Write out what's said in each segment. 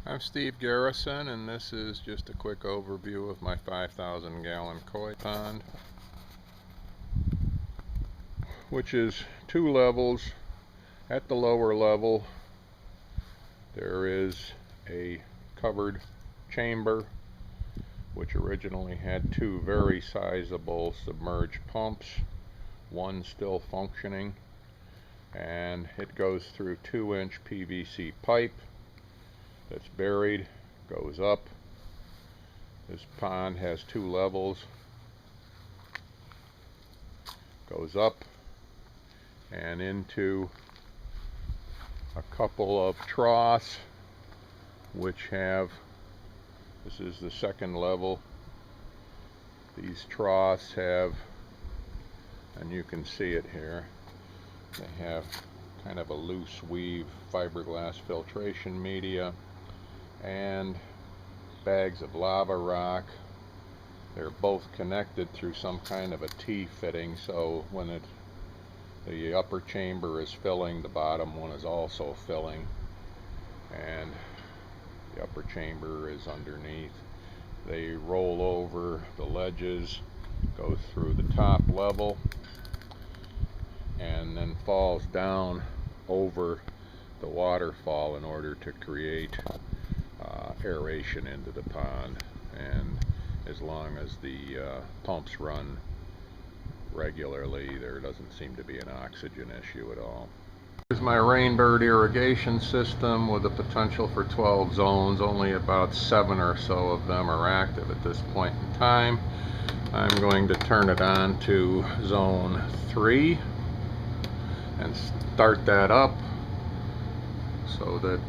I'm Steve Garrison, and this is just a quick overview of my 5,000 gallon koi pond, which is two levels. At the lower level there is a covered chamber which originally had two very sizable submerged pumps, one still functioning, and it goes through 2-inch PVC pipe that's buried, goes up. This pond has two levels, goes up and into a couple of troughs which have, this is the second level, these troughs have, and you can see it here, they have kind of a loose weave fiberglass filtration media and bags of lava rock. They're both connected through some kind of a T-fitting, so when the upper chamber is filling, the bottom one is also filling, and the upper chamber is underneath. They roll over the ledges, go through the top level, and then falls down over the waterfall in order to create aeration into the pond. And as long as the pumps run regularly, there doesn't seem to be an oxygen issue at all. Here's my Rainbird irrigation system with a potential for 12 zones. Only about 7 or so of them are active at this point in time. I'm going to turn it on to zone 3 and start that up so that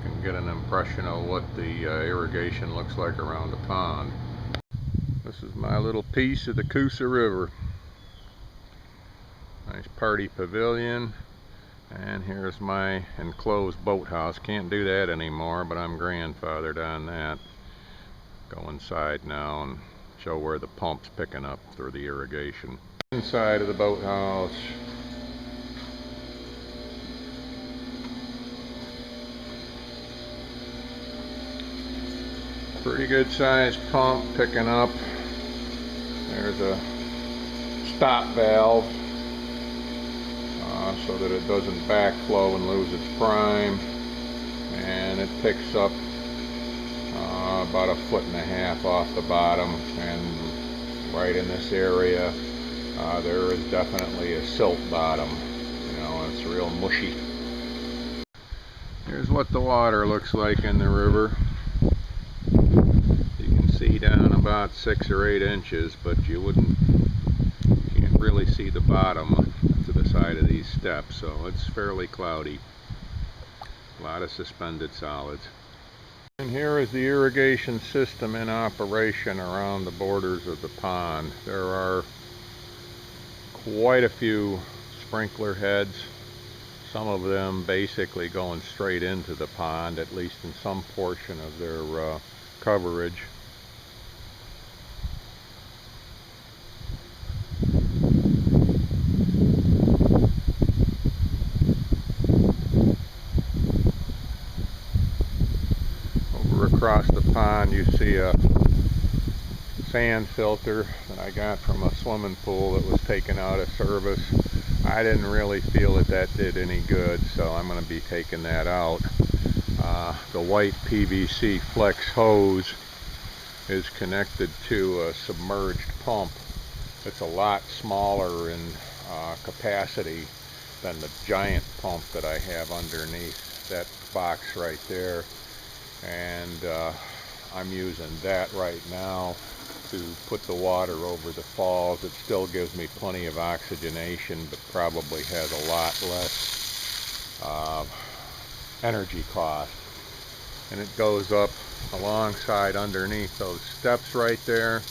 you can get an impression of what the irrigation looks like around the pond. This is my little piece of the Coosa River. Nice party pavilion, and here's my enclosed boathouse. Can't do that anymore, but I'm grandfathered on that. Go inside now and show where the pump's picking up through the irrigation. Inside of the boathouse, pretty good sized pump picking up. There's a stop valve so that it doesn't backflow and lose its prime, and it picks up about 1.5 feet off the bottom, and right in this area there is definitely a silt bottom. You know, it's real mushy. Here's what the water looks like in the river. You can see down about 6 or 8 inches, but you can't really see the bottom to the side of these steps, so it's fairly cloudy. A lot of suspended solids. And here is the irrigation system in operation around the borders of the pond. There are quite a few sprinkler heads, some of them basically going straight into the pond, at least in some portion of their coverage. Across the pond you see a sand filter that I got from a swimming pool that was taken out of service. I didn't really feel that did any good, so I'm going to be taking that out. The white PVC flex hose is connected to a submerged pump. It's a lot smaller in capacity than the giant pump that I have underneath that box right there. And I'm using that right now to put the water over the falls. It still gives me plenty of oxygenation, but probably has a lot less energy cost. And it goes up alongside underneath those steps right there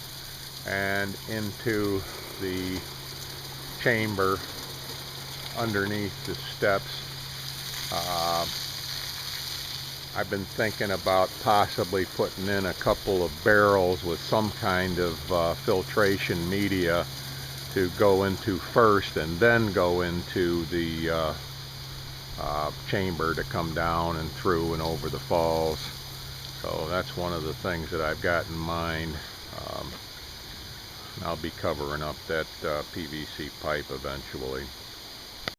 and into the chamber underneath the steps. I've been thinking about possibly putting in a couple of barrels with some kind of filtration media to go into first and then go into the chamber to come down and through and over the falls. So that's one of the things that I've got in mind. I'll be covering up that PVC pipe eventually.